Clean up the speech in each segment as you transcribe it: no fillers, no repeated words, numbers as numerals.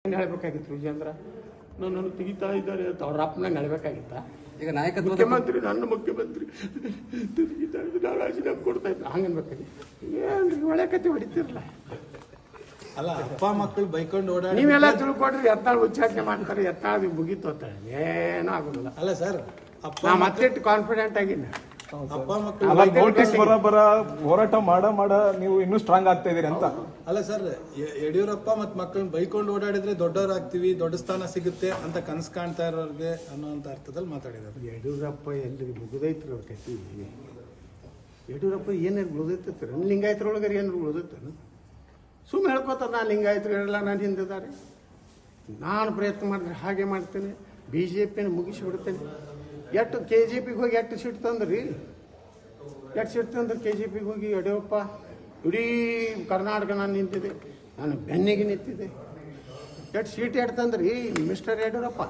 ಏನು ಹೇಳಬೇಕಾಗಿತ್ತು ವಿಜೇಂದ್ರ ನನ್ನನ್ನು ತೆಗಿತಾ ಇದ್ದಾರೆ ಅಂತ ಅವ್ರ ಅಪ್ಪನಂಗೆ ಹೇಳಬೇಕಾಗಿತ್ತ. ಈಗ ನಾಯಕತ್ವ ಮುಖ್ಯಮಂತ್ರಿ ನನ್ನ ಮುಖ್ಯಮಂತ್ರಿ ತೆಗಿತಾ ಇದ್ದು ನಾನು ರಾಜೀನಾಮೆ ಕೊಡ್ತಾ ಇದ್ದೆ ಹಂಗನ್ಬೇಕಾಗಿತ್ತು. ಏನು ಒಳ್ಳೆ ಕತೆ ಹೊಡಿತಿರಲ್ಲ. ಅಲ್ಲ, ಅಪ್ಪ ಮಕ್ಕಳು ಬೈಕೊಂಡು ಓಡಾಡಿ ನೀವೆಲ್ಲ ತಿಳ್ಕೊಡ್ರಿ ಎತ್ತಾಳು ಉಚ್ಚಾಟನೆ ಮಾಡ್ತಾರೆ, ಎತ್ತಾಳು ಮುಗೀತು ಅಂತ ಏನೂ ಆಗೋದಿಲ್ಲ. ಅಲ್ಲ ಸರ್, ಅಪ್ಪ ನಾ ಮತ್ತಿಟ್ಟು ಕಾನ್ಫಿಡೆಂಟ್ ಆಗಿನಿ. ಅಪ್ಪ ಮಕ್ಕಳು ನೋಟಿಸ್ ಬರ ಹೋರಾಟ ಮಾಡ ನೀವು ಇನ್ನೂ ಸ್ಟ್ರಾಂಗ್ ಆಗ್ತಾ ಇದೀರಿ ಅಂತ. ಅಲ್ಲ ಸರ್, ಯಡಿಯೂರಪ್ಪ ಮತ್ ಮಕ್ಕಳನ್ನ ಬೈಕೊಂಡು ಓಡಾಡಿದ್ರೆ ದೊಡ್ಡವರಾಗ್ತೀವಿ, ದೊಡ್ಡ ಸ್ಥಾನ ಸಿಗುತ್ತೆ ಅಂತ ಕನಸು ಕಾಣ್ತಾ ಇರೋರಿಗೆ ಅನ್ನೋಂಥ ಅರ್ಥದಲ್ಲಿ ಮಾತಾಡಿದ್ದಾರೆ. ಯಡಿಯೂರಪ್ಪ ಎಲ್ರಿಗೆ ಮುಗಿದೈತ್ರಿ ಅವ್ರ ಕತಿ. ಯಡಿಯೂರಪ್ಪ ಏನಾರು ಮುಗಿದೈತಿ ಲಿಂಗಾಯತರೊಳಗರೆ ಏನಾರು ಉಳಿದೈತೇನು? ಸುಮ್ಮನೆ ಹೇಳ್ಕೊತ ನಾನು ಲಿಂಗಾಯತರೆಲ್ಲ ನಾನು ಹಿಂದಿದ್ದಾರೆ, ನಾನು ಪ್ರಯತ್ನ ಮಾಡಿದ್ರೆ ಹಾಗೆ ಮಾಡ್ತೇನೆ, ಬಿ ಜೆ ಪಿನ ಮುಗಿಸಿ ಬಿಡ್ತೇನೆ. ಎಷ್ಟು ಕೆ ಜೆ ಪಿಗೆ ಹೋಗಿ ಎಷ್ಟು ಸೀಟ್ ತಂದ್ರಿ? ಎಷ್ಟು ಸೀಟ್ ತಂದ್ರೆ ಕೆ ಜೆ ಪಿಗೆ ಹೋಗಿ ಯಡಿಯೂರಪ್ಪ ಇಡೀ ಕರ್ನಾಟಕ ನಾನು ನಿಂತಿದೆ, ನಾನು ಬೆನ್ನಿಗೆ ನಿಂತಿದ್ದೆ. ಎಷ್ಟು ಸೀಟ್ ಎಷ್ಟು ತಂದ್ರಿ ಮಿಸ್ಟರ್ ಯಡಿಯೂರಪ್ಪ?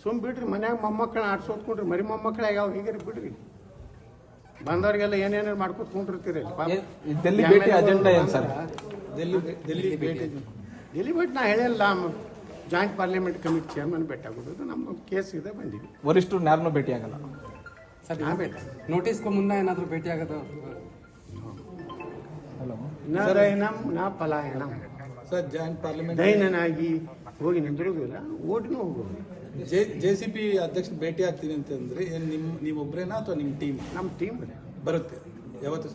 ಸುಮ್ಮ ಬಿಡ್ರಿ, ಮನ್ಯಾಗ ಮೊಮ್ಮಕ್ಕಳನ್ನ ಆಡ್ಸೋದ್ಕೊಂಡ್ರಿ, ಮರಿ ಮೊಮ್ಮಕ್ಕಳು ಯಾವ ಹೀಗಿರಿ ಬಿಡ್ರಿ. ಬಂದವ್ರಿಗೆಲ್ಲ ಏನೇನು ಮಾಡ್ಕೊತ್ಕೊಂಡಿರ್ತೀರಿ. ಡೆಲ್ಲಿ ಭೇಟಿ ಅಜೆಂಡಾ ಏನು ಸರ್? ಡೆಲ್ಲಿ ಭೇಟಿ ಡೆಲ್ಲಿ ಭೇಟಿ ನಾ ಹೇಳಿಲ್ಲ, ಜಾಯಿಂಟ್ ಪಾರ್ಲಿಮೆಂಟ್ ಕಮಿಟಿ ಚೇರ್ಮನ್ ಭೇಟಿ ಆಗೋದು ನಮ್ಮ ಕೇಸ್ ಇದೆ, ಬಂದಿವಿ. ವರಿಷ್ಠರು ಯಾರನ್ನೂ ಭೇಟಿ ಆಗಲ್ಲ ಸರ್. ನಾ ಭೇಟಿ ನೋಟಿಸ್ಗೂ ಮುನ್ನ ಏನಾದರೂ ಭೇಟಿ ಆಗೋದು? ನ ದೈನಂ ನ ಪಲಾಯನಂ. ಸರ್, ಜಾಯಿಂಟ್ ಪಾರ್ಲಿಮೆಂಟ್ ದೈನನಾಗಿ ಹೋಗಿ ನಿಂತಿರೋದಿಲ್ಲ, ಓಟಿನೂ ಹೋಗೋದು. JCP ಅಧ್ಯಕ್ಷ ಭೇಟಿ ಆಗ್ತೀನಿ ಅಂತಂದ್ರೆ ಏನ್ ನೀವೊಬ್ರೇನಾ ಅಥವಾ ನಿಮ್ಮ ಟೀಮ್? ನಮ್ಮ ಟೀಮ್ ಬರುತ್ತೆ. ಯಾವತ್ತು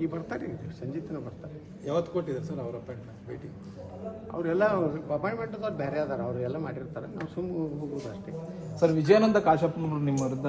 ಈ ಬರ್ತಾರೆ, ಸಂಜಿತನ ಬರ್ತಾರೆ. ಯಾವತ್ತು ಕೊಟ್ಟಿದ್ದಾರೆ ಸರ್ ಅವ್ರ ಅಪಾಯಿಂಟ್ಮೆಂಟ್ ಭೇಟಿ? ಅವರೆಲ್ಲ ಅಪಾಯಿಂಟ್ಮೆಂಟ್ ಅದಾರ, ಬೇರೆ ಅದಾರ, ಅವರೆಲ್ಲ ಮಾಡಿರ್ತಾರೆ. ನಾವು ಸುಮ್ಮನೆ ಹೋಗೋದು ಅಷ್ಟೇ. ಸರ್, ವಿಜಯಾನಂದ ಕಾಶಪ್ಪನವರು ನಿಮ್ಮ ವಿರುದ್ಧ